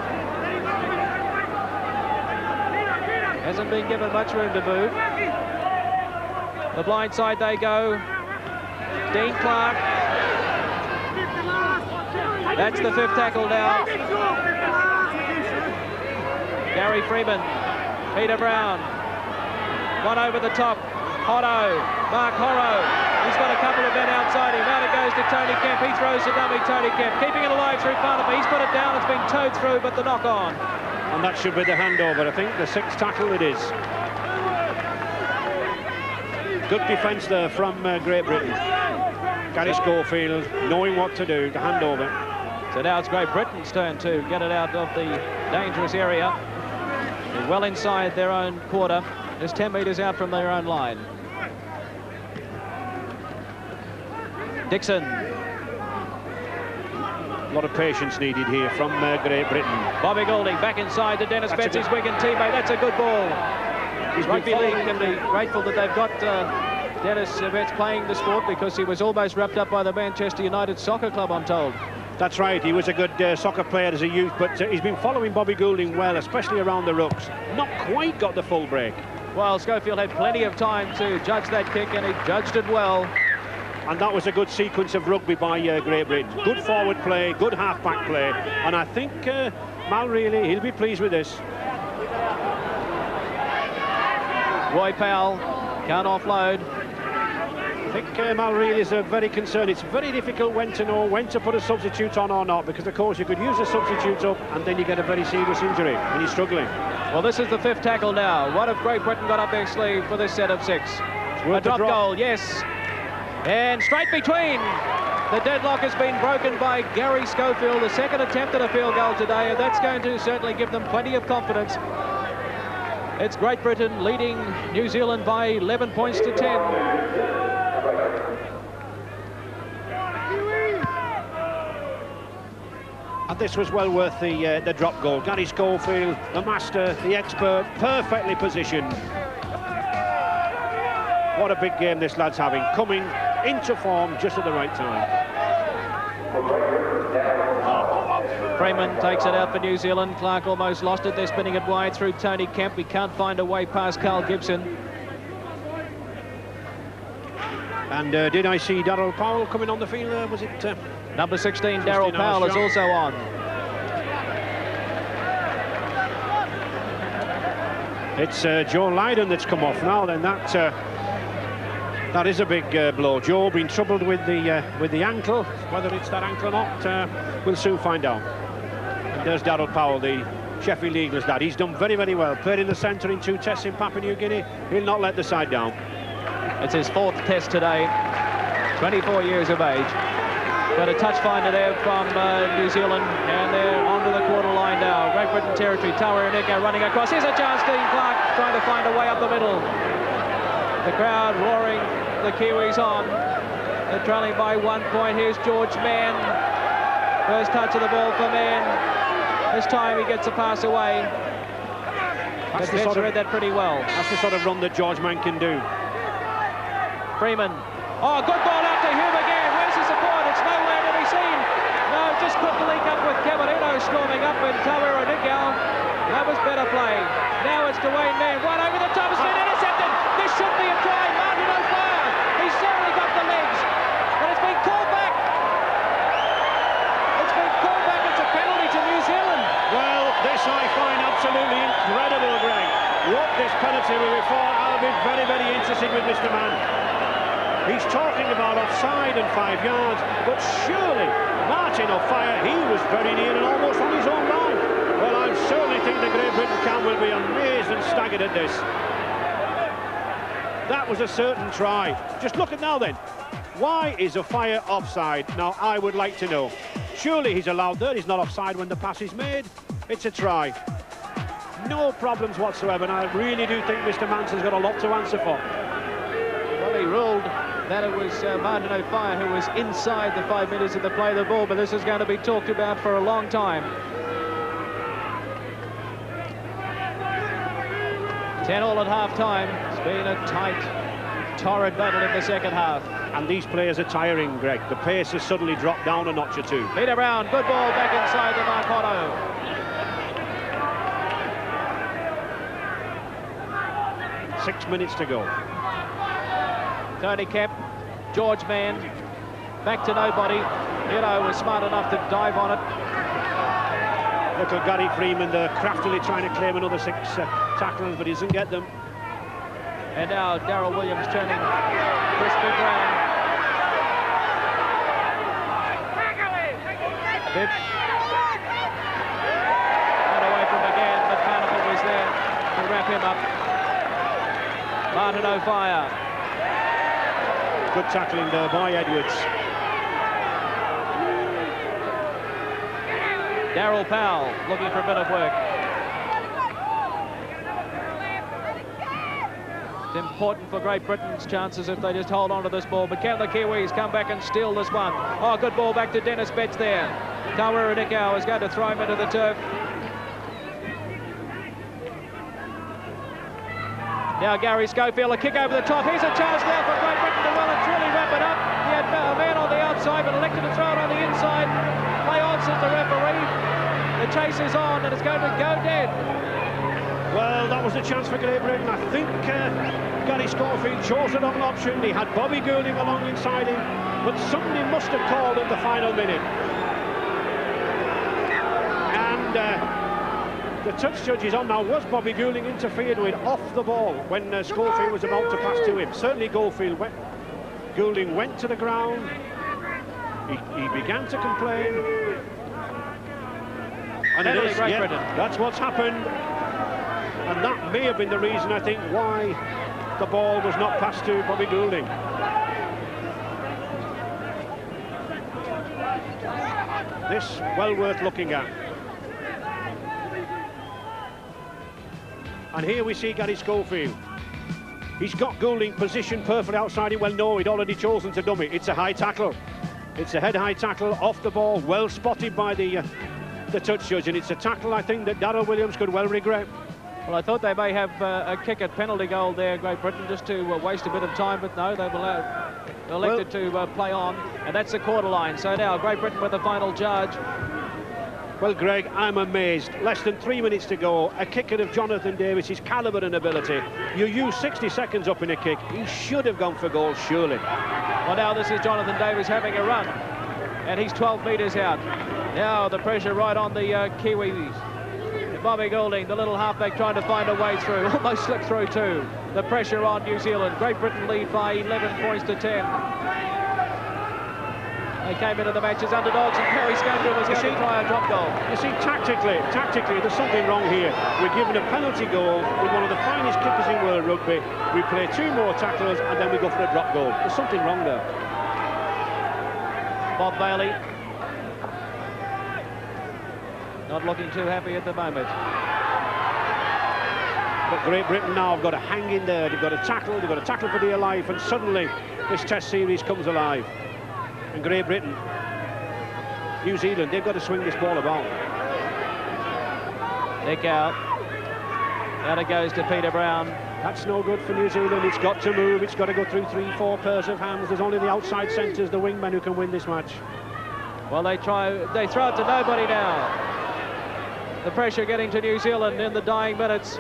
[SPEAKER 3] Hasn't been given much room to move. The blind side they go. Dean Clark. That's the 5th tackle now. Gary Freeman. Peter Brown. One over the top. Mark Horrow. He's He's got a couple of men outside him. Out it goes to Tony Kemp. He throws to dummy Tony Kemp, keeping it alive through Barnaby. He's put it down. It's been towed through, but the knock on.
[SPEAKER 1] And that should be the handover, I think. The 6th tackle it is. Good defence there from Great Britain. Gary Schofield knowing what to do to hand over.
[SPEAKER 3] So now it's Great Britain's turn to get it out of the dangerous area. They're well inside their own quarter. Just 10 metres out from their own line. Dixon.
[SPEAKER 1] A lot of patience needed here from Great Britain.
[SPEAKER 3] Bobby Goulding back inside to Dennis Betts, his Wigan teammate. That's a good ball. Rugby League can be grateful that they've got Dennis Betts playing the sport, because he was almost wrapped up by the Manchester United Soccer Club, I'm told.
[SPEAKER 1] That's right, he was a good soccer player as a youth, but he's been following Bobby Goulding well, especially around the rucks. Not quite got the full break.
[SPEAKER 3] Well, Schofield had plenty of time to judge that kick, and he judged it well.
[SPEAKER 1] And that was a good sequence of rugby by Great Britain. Good forward play, good half-back play, and I think Mal Reilly, he'll be pleased with this.
[SPEAKER 3] Roy Powell can't offload.
[SPEAKER 1] I think Mal Reilly is very concerned. It's very difficult when to know when to put a substitute on or not, because of course you could use a substitute up and then you get a very serious injury and he's struggling.
[SPEAKER 3] Well, this is the 5th tackle now. What have Great Britain got up their sleeve for this set of 6? A drop goal, yes. And straight between. The deadlock has been broken by Gary Schofield, the 2nd attempt at a field goal today, and that's going to certainly give them plenty of confidence. It's Great Britain leading New Zealand by 11 points to 10.
[SPEAKER 1] And this was well worth the drop goal. Gary Schofield, the master, the expert, perfectly positioned. What a big game this lad's having, coming into form just at the right time.
[SPEAKER 3] Freeman takes it out for New Zealand. Clark almost lost it. They're spinning it wide through Tony Kemp. He can't find a way past Carl Gibson.
[SPEAKER 1] And did I see Darryl Powell coming on the field there? Was it...
[SPEAKER 3] Number 16, Darryl Powell, is also on.
[SPEAKER 1] It's Joe Lydon that's come off now. Then that is a big blow. Joe been troubled with the ankle. Whether it's that ankle or not, we'll soon find out. And there's Darryl Powell, the Sheffield Eagles lad. He's done very, very well. Played in the centre in 2 tests in Papua New Guinea. He'll not let the side down.
[SPEAKER 3] It's his 4th test today. 24 years of age. Got a touch finder there from New Zealand, and they're onto the quarter line now. Great Britain territory. Tawa Inika running across. Here's a chance. Dean Clark trying to find a way up the middle. The crowd roaring the Kiwis on. They're trailing by 1 point. Here's George Mann. First touch of the ball for Mann. This time he gets a pass away. But Betts read that pretty well.
[SPEAKER 1] That's the sort of run that George Mann can do.
[SPEAKER 3] Freeman. Oh, good ball out to Hume again. Where's the support? It's nowhere to be seen. No, just couldn't link up with Camerino storming up, and Tawa Inika. That was better play. Now it's Dwayne Mann. Right over the top. It's been intercepted. This should be a try. Martin O'Fire. He's certainly got the legs. But it's been called back. It's been called back. It's a penalty to New Zealand.
[SPEAKER 1] Well, this I find absolutely incredible, Greg. What this penalty will be for, I'll be very, very interested with Mr. Mann. He's talking about offside and 5 yards, but surely Martin O'Fire, he was very near and almost on his own line. Well, I certainly think the Great Britain camp will be amazed and staggered at this. That was a certain try. Just look at now then. Why is O'Fire offside? Now, I would like to know. Surely he's allowed there. He's not offside when the pass is made. It's a try. No problems whatsoever, and I really do think Mr. Manson's got a lot to answer for.
[SPEAKER 3] Well, he ruled that it was Martin O'Fire who was inside the 5 minutes of the play of the ball, but this is going to be talked about for a long time. 10-all at half-time. It's been a tight, torrid battle in the second half.
[SPEAKER 1] And these players are tiring, Greg. The pace has suddenly dropped down a notch or two.
[SPEAKER 3] Peter Brown, good ball back inside the Mark
[SPEAKER 1] 6 minutes to go.
[SPEAKER 3] Tony Kemp, George Mann, back to nobody. Was smart enough to dive on it.
[SPEAKER 1] Little Gary Freeman there, craftily trying to claim another 6 tackles, but he doesn't get them.
[SPEAKER 3] And now Darryl Williams turning Chris Bib round. Bibb. And away from again, but Carnival was there to wrap him up. Martin O'Fire.
[SPEAKER 1] Good tackling there by Edwards.
[SPEAKER 3] Darryl Powell looking for a bit of work. It's important for Great Britain's chances if they just hold on to this ball. But can the Kiwis come back and steal this one? Oh, good ball back to Dennis Betts there. Tawera Nikau is going to throw him into the turf. Now Gary Schofield, a kick over the top. Here's a chance now for Great Britain to well and truly wrap it up. He had a man on the outside but elected to throw it on the inside. Play on, says the referee. The chase is on and it's going to go dead.
[SPEAKER 1] Well, that was a chance for Great Britain. I think Gary Schofield chose the wrong option. He had Bobby Goulding along inside him, but somebody must have called in the final minute. And the touch judge is on now. Was Bobby Goulding interfered with off the ball when Schofield was about to pass to him? Certainly Goulding went to the ground. He began to complain. And it is,
[SPEAKER 3] Great Britain.
[SPEAKER 1] That's what's happened. And that may have been the reason, I think, why the ball was not passed to Bobby Goulding. This well worth looking at. And here we see Gary Schofield. He's got Goulding positioned perfectly outside him. Well, no, he'd already chosen to dump it. It's a high tackle. It's a head-high tackle off the ball, well spotted by the touch judge, and it's a tackle, I think, that Darryl Williams could well regret.
[SPEAKER 3] Well, I thought they may have a kick at penalty goal there, Great Britain, just to waste a bit of time, but no, they've elected to play on, and that's the quarter line. So now Great Britain with the final charge.
[SPEAKER 1] Well, Greg, I'm amazed. Less than 3 minutes to go. A kicker of Jonathan Davis's calibre and ability. You use 60 seconds up in a kick. He should have gone for goal, surely.
[SPEAKER 3] Well, now this is Jonathan Davis having a run, and he's 12 metres out. Now the pressure right on the Kiwis. Bobby Goulding, the little halfback, trying to find a way through. Almost slipped through too. The pressure on New Zealand. Great Britain lead by 11 points to 10. They came into the match as underdogs, and Gary Schofield was going to try a drop goal.
[SPEAKER 1] You see, tactically, there's something wrong here. We're given a penalty goal with one of the finest kickers in world rugby. We play 2 more tacklers, and then we go for a drop goal. There's something wrong there.
[SPEAKER 3] Bob Bailey not looking too happy at the moment.
[SPEAKER 1] But Great Britain now have got to hang in there. They've got to tackle for dear life, and suddenly this Test series comes alive. And Great Britain, New Zealand, they've got to swing this ball about.
[SPEAKER 3] Nick out. Out it goes to Peter Brown.
[SPEAKER 1] That's no good for New Zealand. It's got to move. It's got to go through 3-4 pairs of hands. There's only the outside centres, the wingmen, who can win this match.
[SPEAKER 3] Well, they throw it to nobody now. The pressure getting to New Zealand in the dying minutes.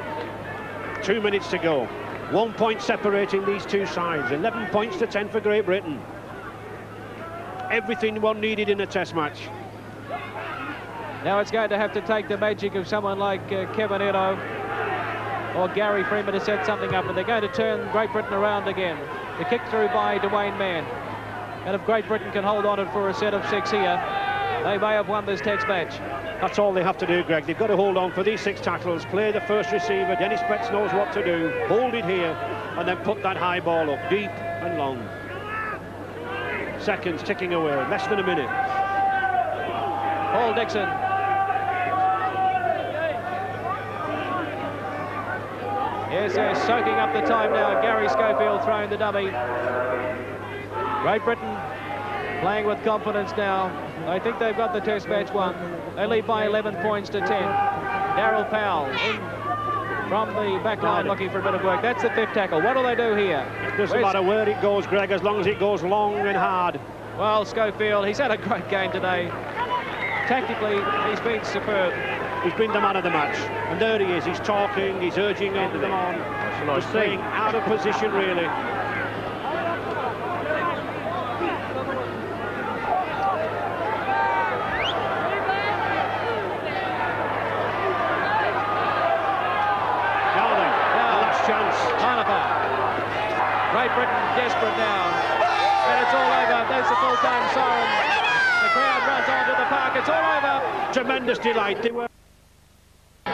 [SPEAKER 1] 2 minutes to go. 1 point separating these two sides. 11 points to 10 for Great Britain. Everything one needed in a Test match.
[SPEAKER 3] Now it's going to have to take the magic of someone like Kevin Eno or Gary Freeman to set something up, and they're going to turn Great Britain around again. The kick through by Dwayne Mann. And if Great Britain can hold on it for a set of 6 here, they may have won this Test match.
[SPEAKER 1] That's all they have to do, Greg. They've got to hold on for these 6 tackles, play the first receiver. Dennis Betts knows what to do. Hold it here, and then put that high ball up, deep and long. Seconds ticking away, less than a minute.
[SPEAKER 3] Paul Dixon. Yes, they're soaking up the time now. Gary Schofield throwing the dummy. Great Britain playing with confidence now. I think they've got the Test match won. They lead by 11 points to 10. Darryl Powell in from the back line looking for a bit of work. That's the 5th tackle. What do they do here?
[SPEAKER 1] It doesn't matter where it goes, Greg, as long as it goes long and hard.
[SPEAKER 3] Well, Schofield, he's had a great game today. Tactically, he's been superb.
[SPEAKER 1] He's been the man of the match. And there he is. He's talking, he's urging them on. He's playing out of position, really.
[SPEAKER 3] Great Britain desperate now, and it's all over. There's the full-time siren. The crowd runs onto the park. It's all over.
[SPEAKER 1] Tremendous delight. They were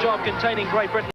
[SPEAKER 3] job containing Great Britain.